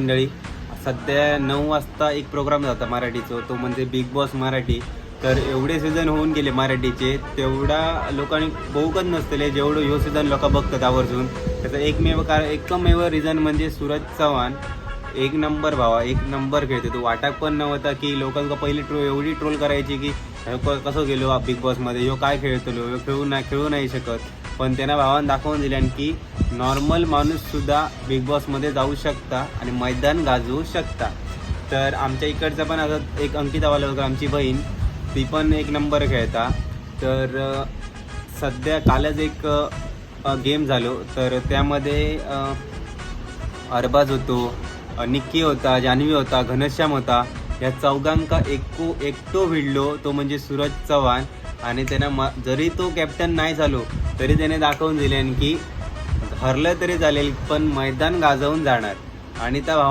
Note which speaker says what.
Speaker 1: मंडळी, सध्या 9 वाजता एक प्रोग्राम जाता मराठीचा, तो म्हणजे बिग बॉस मराठी. तर एवढे सीझन होऊन गेले मराठीचे, तेवढा लोकांनी बघूकच नसतले जेवढं ह्यो सीझन लोक बघतात आवर्जून. त्याचं एकमेव रिझन म्हणजे सूरज चव्हाण. एक नंबर भावा, एक नंबर खेळते तो. वाटाक पण नव्हता की लोकांना पहिली एवढी ट्रोल करायची की कसं गेलो बिग बॉसमध्ये, ह्यो काय खेळतलो, ह्यो खेळू नाही शकत. पण त्यांना भावानं दाखवून दिल्यान की नॉर्मल माणूससुद्धा बिग बॉसमध्ये जाऊ शकता आणि मैदान गाजवू शकता. तर आमच्या इकडचा पण आता एक अंकिता वालवकर, आमची बहीण, ती पण एक नंबर खेळता. तर सध्या कालच एक गेम झालो, तर त्यामध्ये अरबाज होतो, निक्की होता, जान्हवी होता, घनश्याम होता. या चौघांका एकटो भिडलो तो म्हणजे सूरज चव्हाण. आणि त्यांना जरी तो कॅप्टन नाही झालो तरी त्याने दाखवून दिले की हरलं तरी चालेल पण मैदान गाजवून जाणार. आणि त्या भावा